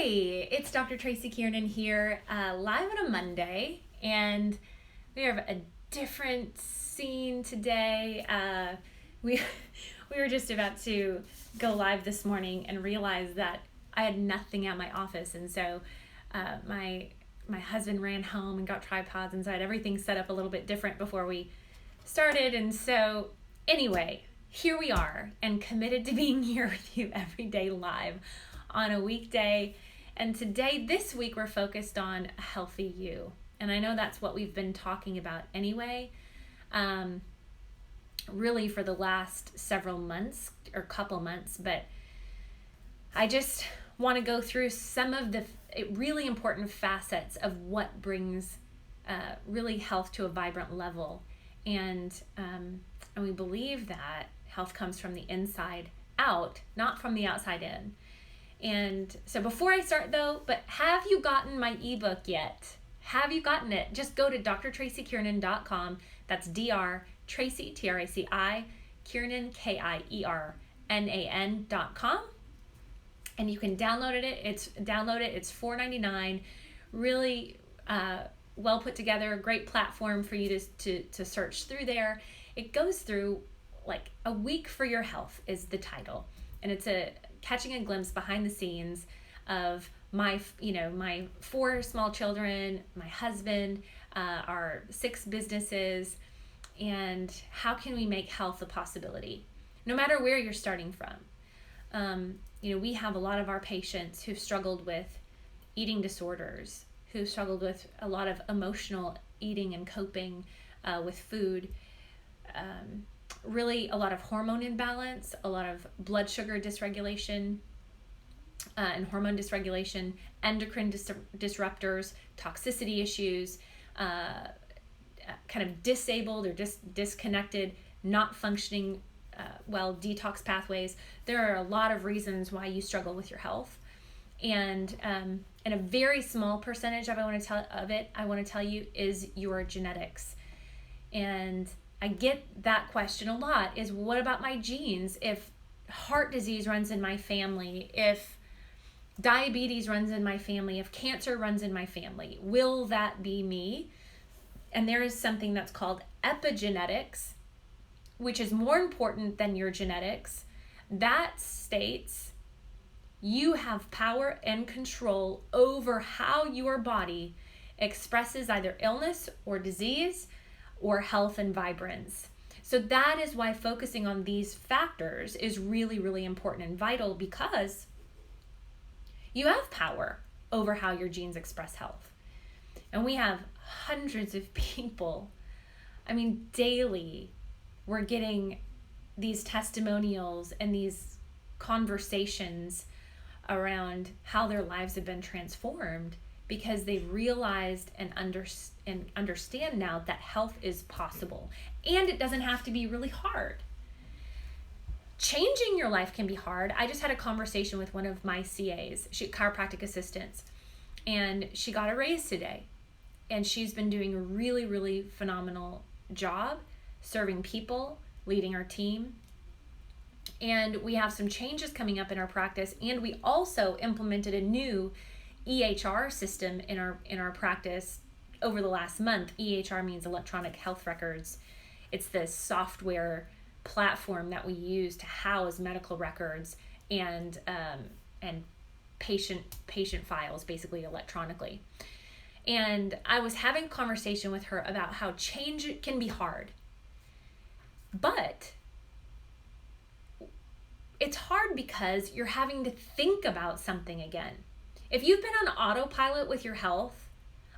Hey, it's Dr. Traci Kiernan here, live on a Monday, and we have a different scene today. We we were just about to go live this morning and realized that I had nothing at my office, and so my husband ran home and got tripods, and so I had everything set up a little bit different before we started. And so anyway, here we are, and committed to being here with you every day live on a weekday. And today, this week, we're focused on a healthy you. And I know that's what we've been talking about anyway, really for the last several months or couple months. But I just want to go through some of the really important facets of what brings really health to a vibrant level. And we believe that health comes from the inside out, not from the outside in. And so before I start though, but have you gotten my ebook yet? Have you gotten it? Just go to drtracikiernan.com. That's Traci, Traci, Kiernan, Kiernan.com. And you can download it. It's $4.99. Really well put together, great platform for you to search through there. It goes through like a week for your health is the title. And it's catching a glimpse behind the scenes of my 4 small children, my husband, our 6 businesses, and how can we make health a possibility, no matter where you're starting from. We have a lot of our patients who've struggled with eating disorders, who've struggled with a lot of emotional eating and coping with food, really a lot of hormone imbalance, a lot of blood sugar dysregulation and hormone dysregulation, endocrine disruptors, toxicity issues, kind of disabled or disconnected, not functioning well, detox pathways. There are a lot of reasons why you struggle with your health. And a very small percentage of it, I want to tell you, is your genetics. And I get that question a lot, is what about my genes? If heart disease runs in my family, if diabetes runs in my family, if cancer runs in my family, will that be me? And there is something that's called epigenetics, which is more important than your genetics. That states you have power and control over how your body expresses either illness or disease or health and vibrance. So that is why focusing on these factors is really, really important and vital, because you have power over how your genes express health. And we have hundreds of people. Daily, we're getting these testimonials and these conversations around how their lives have been transformed because they've realized and understand now that health is possible, and it doesn't have to be really hard. Changing your life can be hard. I just had a conversation with one of my CAs, chiropractic assistants, and she got a raise today, and she's been doing a really, really phenomenal job serving people, leading our team. And we have some changes coming up in our practice, and we also implemented a new EHR system in our practice over the last month. EHR means electronic health records. It's the software platform that we use to house medical records and patient files, basically electronically. And I was having a conversation with her about how change can be hard, but it's hard because you're having to think about something again. If you've been on autopilot with your health,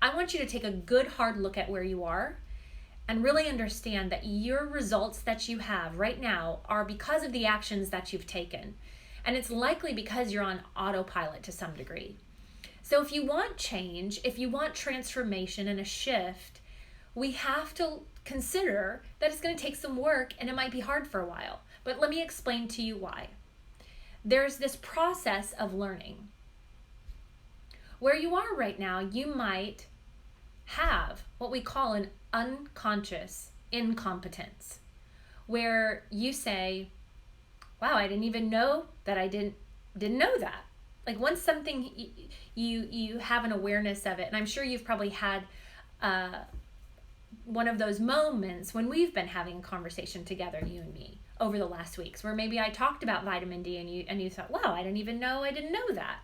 I want you to take a good hard look at where you are and really understand that your results that you have right now are because of the actions that you've taken. And it's likely because you're on autopilot to some degree. So if you want change, if you want transformation and a shift, we have to consider that it's going to take some work and it might be hard for a while. But let me explain to you why. There's this process of learning. Where you are right now, you might have what we call an unconscious incompetence, where you say, wow, I didn't even know that I didn't know that. once something you have an awareness of it, and I'm sure you've probably had one of those moments when we've been having a conversation together, you and me, over the last weeks, where maybe I talked about vitamin D and you thought, wow, I didn't know that.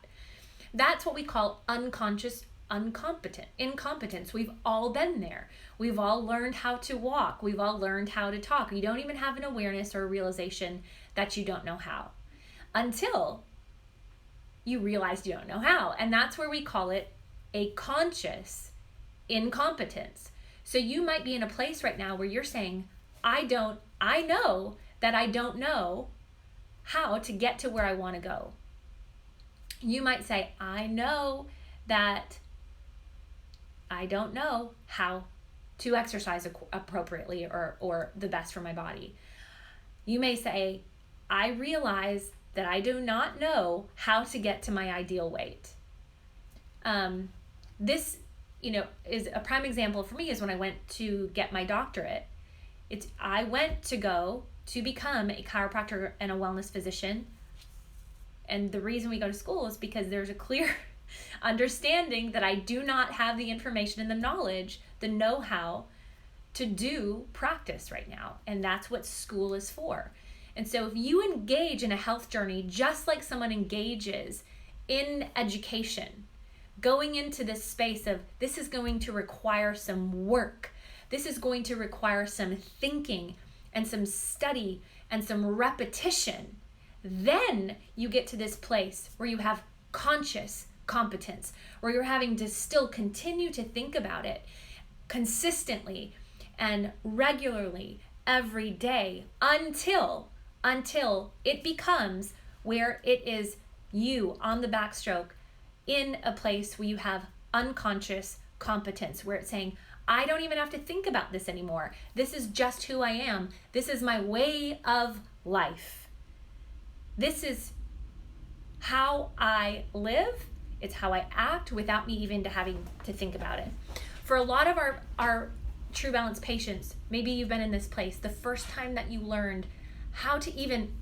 That's what we call unconscious incompetence. We've all been there. We've all learned how to walk. We've all learned how to talk. You don't even have an awareness or a realization that you don't know how, until you realize you don't know how. And that's where we call it a conscious incompetence. So you might be in a place right now where you're saying, I know that I don't know how to get to where I want to go. You might say, I know that I don't know how to exercise appropriately or the best for my body. You may say, I realize that I do not know how to get to my ideal weight. This, is a prime example for me is when I went to get my doctorate. I went to go to become a chiropractor and a wellness physician. And the reason we go to school is because there's a clear understanding that I do not have the information and the knowledge, the know-how to do practice right now. And that's what school is for. And so if you engage in a health journey, just like someone engages in education, going into this space of, this is going to require some work. This is going to require some thinking and some study and some repetition. Then you get to this place where you have conscious competence, where you're having to still continue to think about it consistently and regularly every day until it becomes where it is you on the backstroke in a place where you have unconscious competence, where it's saying, I don't even have to think about this anymore. This is just who I am. This is my way of life. This is how I live. It's how I act without me even having to think about it. For a lot of our TruBalance patients, maybe you've been in this place the first time that you learned how to even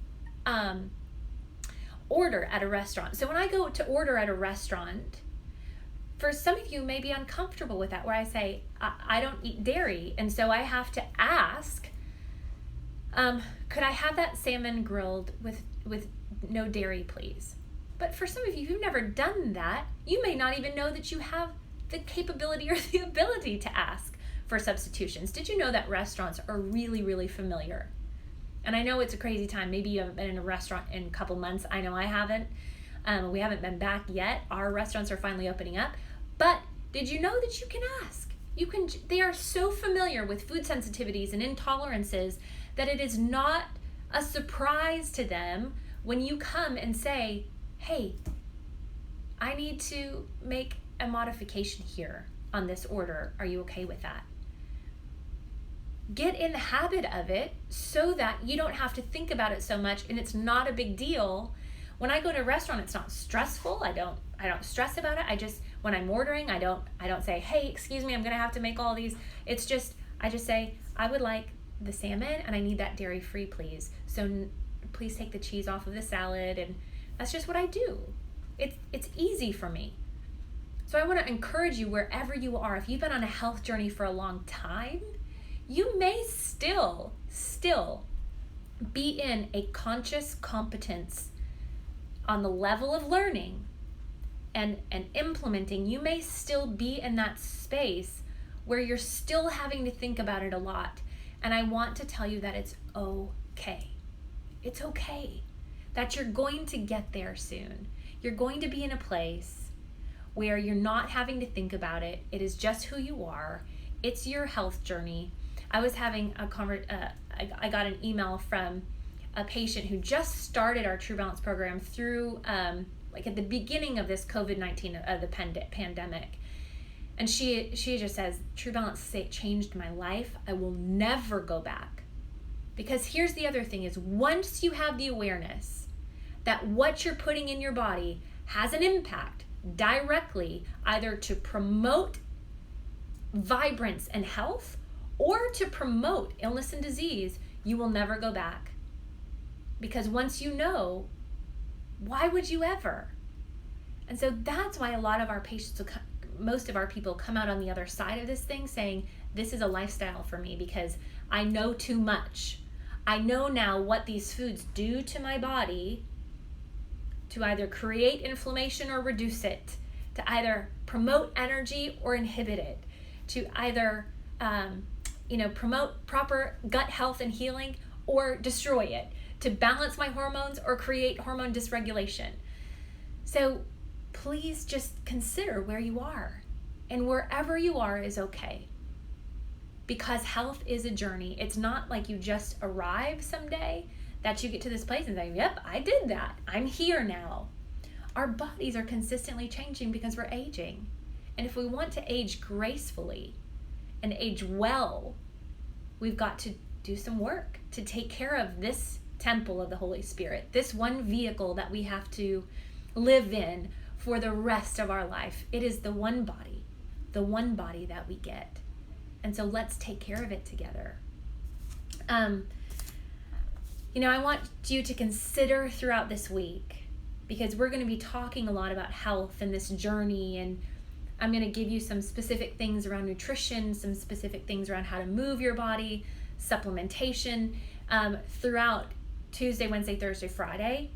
order at a restaurant. So when I go to order at a restaurant, for some of you may be uncomfortable with that, where I say, I don't eat dairy. And so I have to ask, could I have that salmon grilled with no dairy, please? But for some of you who've never done that, you may not even know that you have the capability or the ability to ask for substitutions. Did you know that restaurants are really, really familiar? And I know it's a crazy time. Maybe you haven't been in a restaurant in a couple months. I know I haven't. We haven't been back yet. Our restaurants are finally opening up. But did you know that you can ask? They are so familiar with food sensitivities and intolerances that it is not a surprise to them when you come and say, hey, I need to make a modification here on this order. Are you okay with that? Get in the habit of it so that you don't have to think about it so much, and it's not a big deal. When I go to a restaurant, it's not stressful. I don't stress about it. When I'm ordering, I don't say, hey, excuse me, I'm gonna have to make all these. I just say, I would like the salmon and I need that dairy-free, please. So please take the cheese off of the salad. And that's just what I do. It's easy for me. So I want to encourage you, wherever you are, if you've been on a health journey for a long time, you may still be in a conscious competence on the level of learning and implementing. You may still be in that space where you're still having to think about it a lot. And I want to tell you that it's okay. It's okay that you're going to get there soon. You're going to be in a place where you're not having to think about it. It is just who you are. It's your health journey. I was having I got an email from a patient who just started our TruBalance program through at the beginning of this COVID-19 the pandemic. And she just says, TruBalance changed my life. I will never go back. Because here's the other thing is, once you have the awareness that what you're putting in your body has an impact directly either to promote vibrance and health or to promote illness and disease, you will never go back. Because once you know, why would you ever? And so that's why a lot of our patients, most of our people come out on the other side of this thing saying, this is a lifestyle for me because I know too much. I know now what these foods do to my body to either create inflammation or reduce it, to either promote energy or inhibit it, to either promote proper gut health and healing or destroy it, to balance my hormones or create hormone dysregulation. So please just consider where you are, and wherever you are is okay, because health is a journey. It's not like you just arrive someday, that you get to this place and say, yep, I did that, I'm here now. Our bodies are consistently changing because we're aging. And if we want to age gracefully and age well, we've got to do some work to take care of this temple of the Holy Spirit, this one vehicle that we have to live in for the rest of our life. It is the one body that we get. And so let's take care of it together. I want you to consider throughout this week, because we're going to be talking a lot about health and this journey, and I'm going to give you some specific things around nutrition, some specific things around how to move your body, supplementation, throughout Tuesday, Wednesday, Thursday, Friday.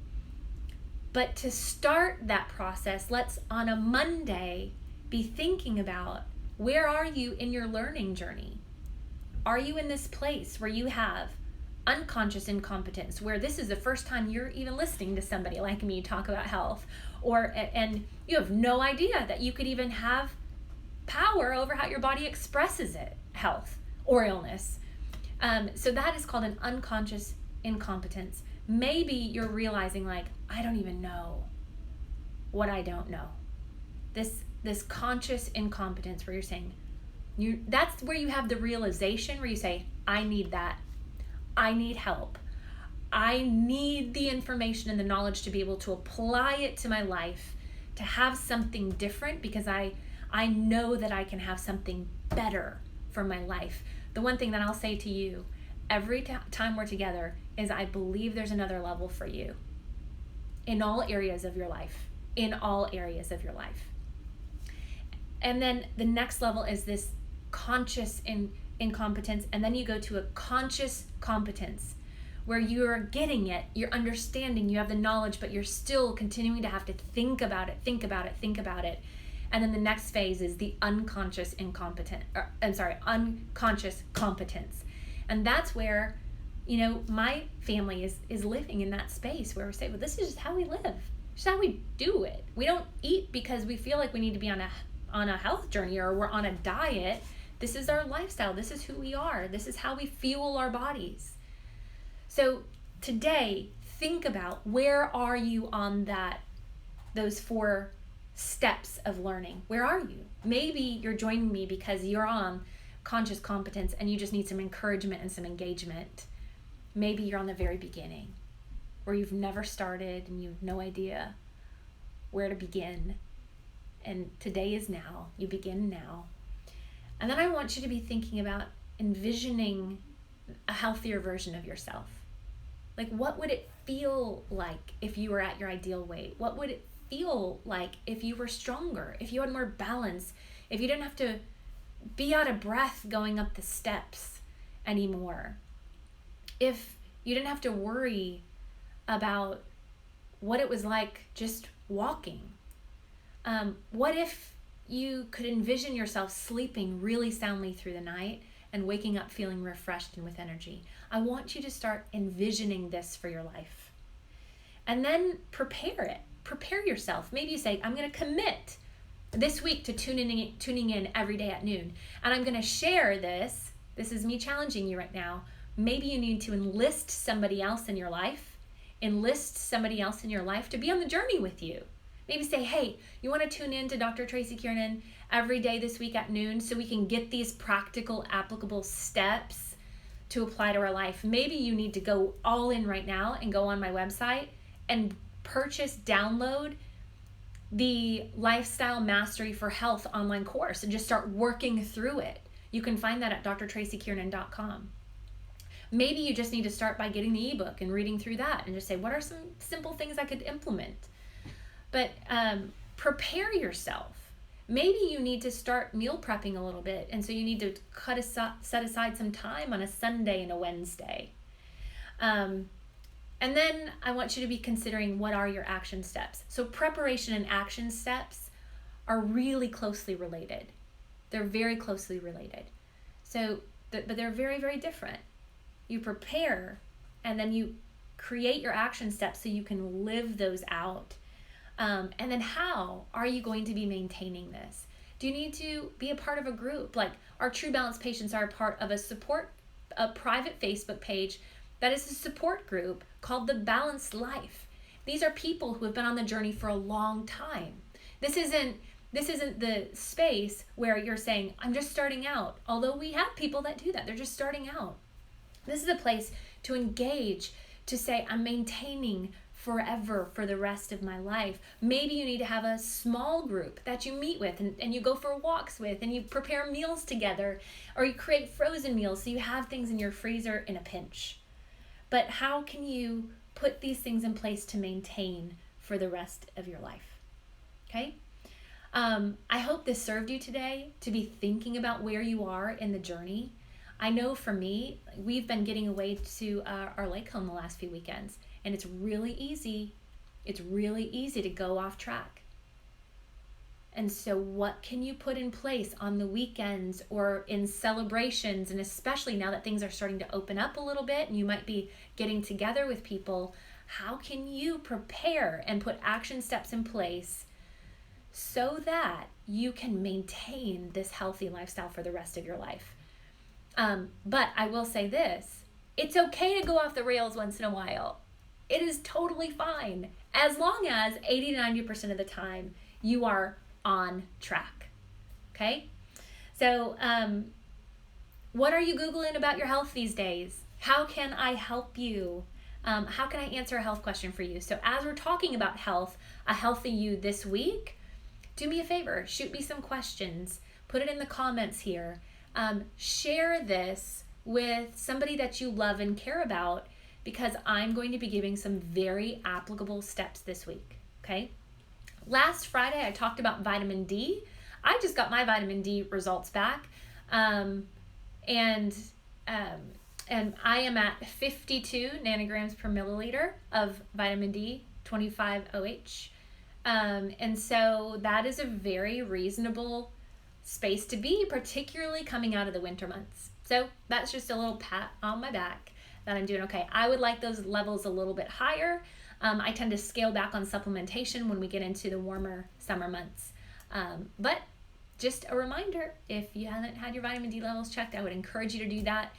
But to start that process, let's on a Monday be thinking about, where are you in your learning journey? Are you in this place where you have unconscious incompetence, where this is the first time you're even listening to somebody like me talk about health, and you have no idea that you could even have power over how your body expresses it, health or illness. So that is called an unconscious incompetence. Maybe you're realizing, like, I don't even know what I don't know. This conscious incompetence where you're saying, that's where you have the realization where you say, I need that. I need help. I need the information and the knowledge to be able to apply it to my life, to have something different, because I know that I can have something better for my life. The one thing that I'll say to you every time we're together is, I believe there's another level for you in all areas of your life, And then the next level is this conscious incompetence, and then you go to a conscious competence, where you're getting it, you're understanding, you have the knowledge, but you're still continuing to have to think about it. And then the next phase is the unconscious unconscious competence. And that's where, my family is living in that space where we say, well, this is just how we live. This is how we do it. We don't eat because we feel like we need to be on a health journey or we're on a diet. This is our lifestyle. This is who we are. This is how we fuel our bodies. So today, think about, where are you on those 4 steps of learning? Where are you? Maybe you're joining me because you're on conscious competence and you just need some encouragement and some engagement. Maybe you're on the very beginning, where you've never started and you have no idea where to begin. And today is now. You begin now. And then I want you to be thinking about envisioning a healthier version of yourself. Like, what would it feel like if you were at your ideal weight? What would it feel like if you were stronger, if you had more balance, if you didn't have to be out of breath going up the steps anymore? If you didn't have to worry about what it was like just walking? What if you could envision yourself sleeping really soundly through the night and waking up feeling refreshed and with energy? I want you to start envisioning this for your life. And then prepare it. Prepare yourself. Maybe you say, I'm going to commit this week to tuning in every day at noon. And I'm going to share this. This is me challenging you right now. Maybe you need to enlist somebody else in your life. Enlist somebody else in your life to be on the journey with you. Maybe say, hey, you want to tune in to Dr. Traci Kiernan every day this week at noon so we can get these practical, applicable steps to apply to our life. Maybe you need to go all in right now and go on my website and download the Lifestyle Mastery for Health online course and just start working through it. You can find that at drtracikiernan.com. Maybe you just need to start by getting the ebook and reading through that and just say, what are some simple things I could implement? But prepare yourself. Maybe you need to start meal prepping a little bit, and so you need to set aside some time on a Sunday and a Wednesday. And then I want you to be considering, what are your action steps? So preparation and action steps are really closely related. They're very closely related. So, but they're very, very different. You prepare, and then you create your action steps so you can live those out. And then how are you going to be maintaining this? Do you need to be a part of a group? Like our TruBalance patients are a part of a private Facebook page that is a support group called The Balanced Life. These are people who have been on the journey for a long time. This isn't the space where you're saying, I'm just starting out. Although we have people that do that. They're just starting out. This is a place to engage, to say, I'm maintaining forever for the rest of my life. Maybe you need to have a small group that you meet with and you go for walks with, and you prepare meals together, or you create frozen meals so you have things in your freezer in a pinch. But how can you put these things in place to maintain for the rest of your life? Okay? I hope this served you today to be thinking about where you are in the journey. I know for me, we've been getting away to our lake home the last few weekends, and it's really easy. It's really easy to go off track. And so what can you put in place on the weekends or in celebrations, and especially now that things are starting to open up a little bit and you might be getting together with people, how can you prepare and put action steps in place so that you can maintain this healthy lifestyle for the rest of your life? But I will say this, it's okay to go off the rails once in a while. It is totally fine, as long as 80 to 90% of the time you are on track. Okay? So, what are you Googling about your health these days? How can I help you? How can I answer a health question for you? So as we're talking about health, a healthy you this week, do me a favor, shoot me some questions, put it in the comments here. Share this with somebody that you love and care about, because I'm going to be giving some very applicable steps this week, okay? Last Friday, I talked about vitamin D. I just got my vitamin D results back, and I am at 52 nanograms per milliliter of vitamin D, 25 OH, and so that is a very reasonable space to be, particularly coming out of the winter months. So that's just a little pat on my back that I'm doing okay. I would like those levels a little bit higher. I tend to scale back on supplementation when we get into the warmer summer months. But just a reminder, if you haven't had your vitamin D levels checked, I would encourage you to do that.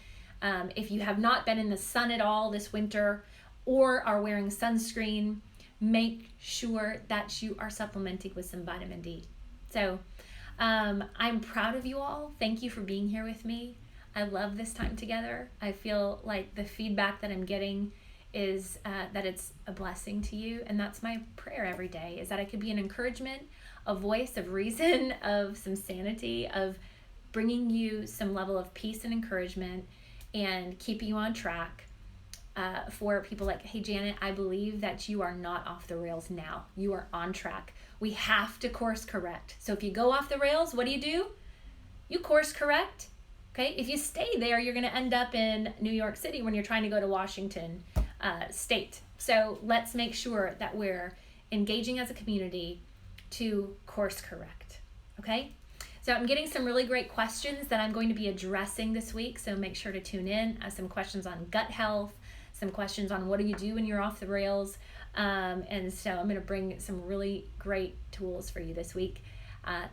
If you have not been in the sun at all this winter or are wearing sunscreen, make sure that you are supplementing with some vitamin D. So I'm proud of you all. Thank you for being here with me. I love this time together. I feel like the feedback that I'm getting is that it's a blessing to you, and that's my prayer every day, is that I could be an encouragement, a voice of reason, of some sanity, of bringing you some level of peace and encouragement and keeping you on track for people like, hey Janet, I believe that you are not off the rails now. You are on track. We have to course correct. So if you go off the rails, what do? You course correct. Okay, if you stay there, you're going to end up in New York City when you're trying to go to Washington State. So let's make sure that we're engaging as a community to course correct. Okay, so I'm getting some really great questions that I'm going to be addressing this week. So make sure to tune in. Some questions on gut health, some questions on what do you do when you're off the rails. And so I'm going to bring some really great tools for you this week.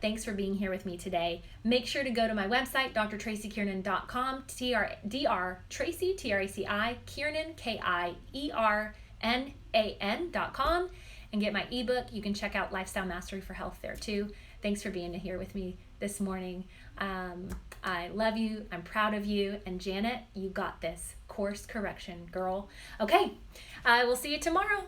Thanks for being here with me today. Make sure to go to my website, drtracikiernan.com, Traci, T-R-A-C-I, Kiernan, K-I-E-R-N-A-N.com, and get my ebook. You can check out Lifestyle Mastery for Health there too. Thanks for being here with me this morning. I love you. I'm proud of you. And Janet, you got this. Course correction, girl. Okay, I will see you tomorrow.